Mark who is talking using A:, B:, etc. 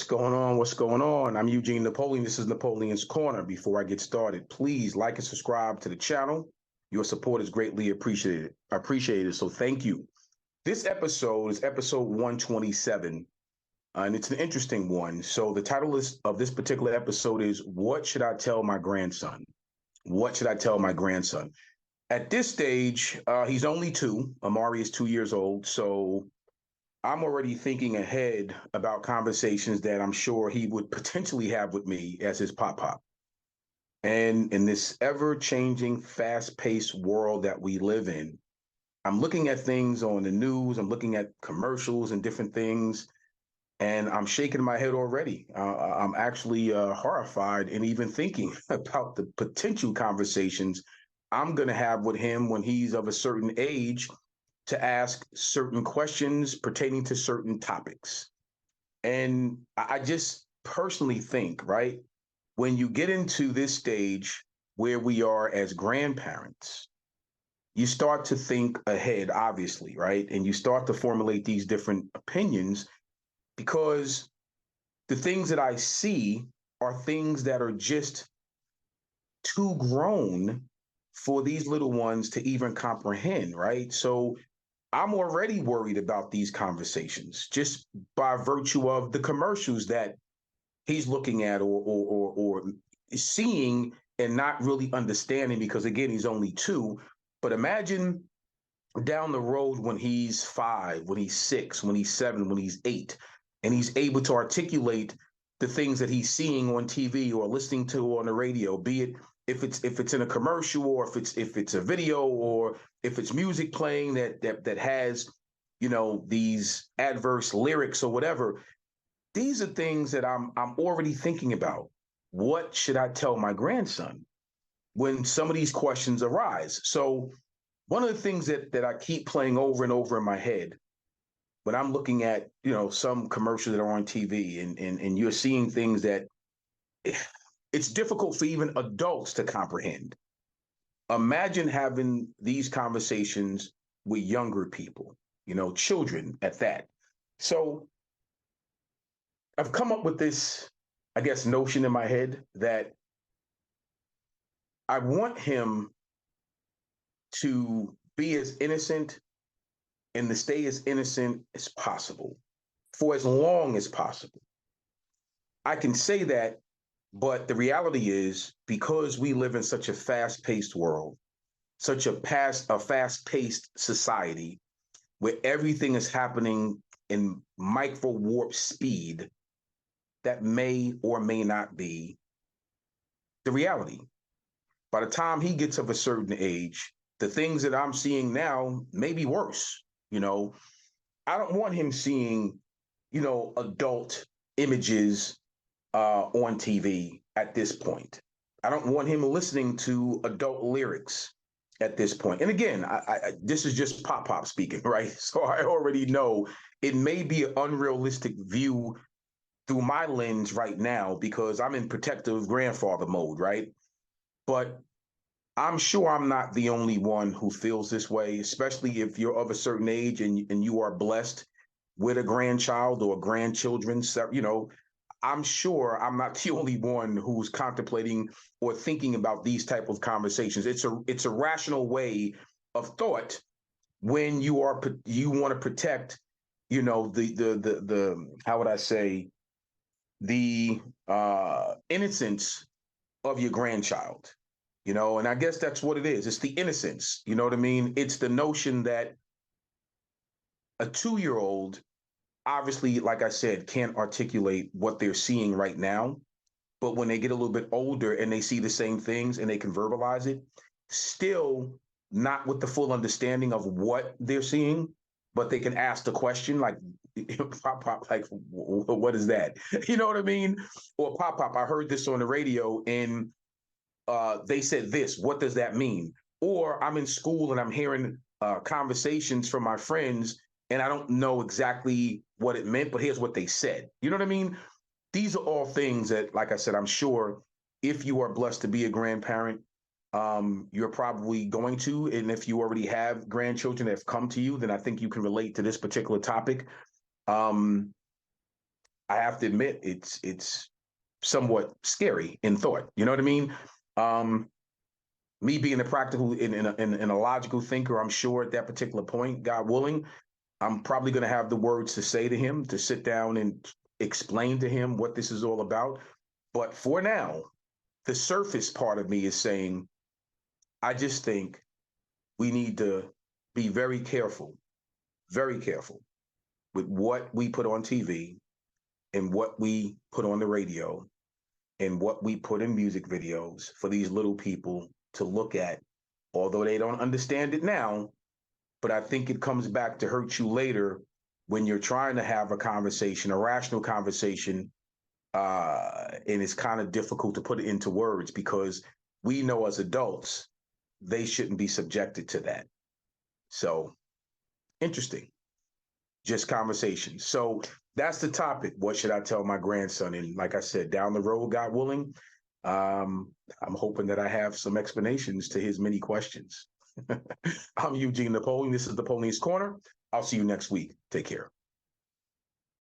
A: going on? What's going on? I'm Eugene Napoleon. This is Napoleon's Corner. Before I get started, please like and subscribe to the channel. Your support is greatly appreciated. So thank you. This episode is episode 127, and it's an interesting one. So the of this particular episode is "What Should I Tell My Grandson?" What should I tell my grandson? At this stage, he's only two. Amari is 2 years old. So I'm already thinking ahead about conversations that I'm sure he would potentially have with me as his pop. And in this ever changing, fast paced world that we live in, I'm looking at things on the news, I'm looking at commercials and different things, and I'm shaking my head already. I'm actually horrified and even thinking about the potential conversations I'm going to have with him when he's of a certain age to ask certain questions pertaining to certain topics. And I just personally think, right, when you get into this stage where we are as grandparents, you start to think ahead, obviously, right? And you start to formulate these different opinions because the things that I see are things that are just too grown for these little ones to even comprehend, right? So I'm already worried about these conversations just by virtue of the commercials that he's looking at or seeing and not really understanding because again he's only two. But imagine down the road when he's 5, when he's 6, when he's 7, when he's 8, and he's able to articulate the things that he's seeing on TV or listening to on the radio, be it if it's in a commercial or if it's a video or if it's music playing that has these adverse lyrics or whatever. These are things that I'm already thinking about. What should I tell my grandson when some of these questions arise? So one of the things that I keep playing over and over in my head when I'm looking at some commercials that are on TV and you're seeing things that it's difficult for even adults to comprehend. Imagine having these conversations with younger people, children at that. So I've come up with this, I guess, notion in my head that I want him to be as innocent and to stay as innocent as possible for as long as possible. I can say that, but the reality is because we live in such a fast-paced world, such a fast-paced society where everything is happening in micro warp speed, that may or may not be the reality. By the time he gets of a certain age, the things that I'm seeing now may be worse. I don't want him seeing, adult images on TV at this point. I don't want him listening to adult lyrics at this point. And again, this is just pop speaking, right? So I already know it may be an unrealistic view through my lens right now because I'm in protective grandfather mode, right? But I'm sure I'm not the only one who feels this way, especially if you're of a certain age and you are blessed with a grandchild or grandchildren. I'm sure I'm not the only one who's contemplating or thinking about these type of conversations. It's a rational way of thought when you want to protect, the how would I say, the innocence of your grandchild, and I guess that's what it is. It's the innocence, you know what I mean? It's the notion that a 2-year-old, obviously, like I said, can't articulate what they're seeing right now. But when they get a little bit older and they see the same things and they can verbalize it, still not with the full understanding of what they're seeing, but they can ask the question like, pop, like, what is that? You know what I mean? Or pop, I heard this on the radio and they said this, what does that mean? Or I'm in school and I'm hearing conversations from my friends and I don't know exactly what it meant, but here's what they said. You know what I mean? These are all things that, like I said, I'm sure if you are blessed to be a grandparent, you're probably going to. And if you already have grandchildren that have come to you, then I think you can relate to this particular topic. I have to admit it's somewhat scary in thought. You know what I mean? Um, Me being a practical in a logical thinker, I'm sure at that particular point, God willing, I'm probably going to have the words to say to him, to sit down and explain to him what this is all about. But for now, the surface part of me is saying, I just think we need to be very careful with what we put on TV and what we put on the radio and what we put in music videos for these little people to look at, although they don't understand it now. But I think it comes back to hurt you later when you're trying to have a conversation, a rational conversation, and it's kind of difficult to put it into words because we know as adults they shouldn't be subjected to that. So interesting, just conversation. So that's the topic. What should I tell my grandson? And like I said, down the road, God willing, I'm hoping that I have some explanations to his many questions. I'm Eugene Napoleon. This is Napoleon's Corner. I'll see you next week. Take care.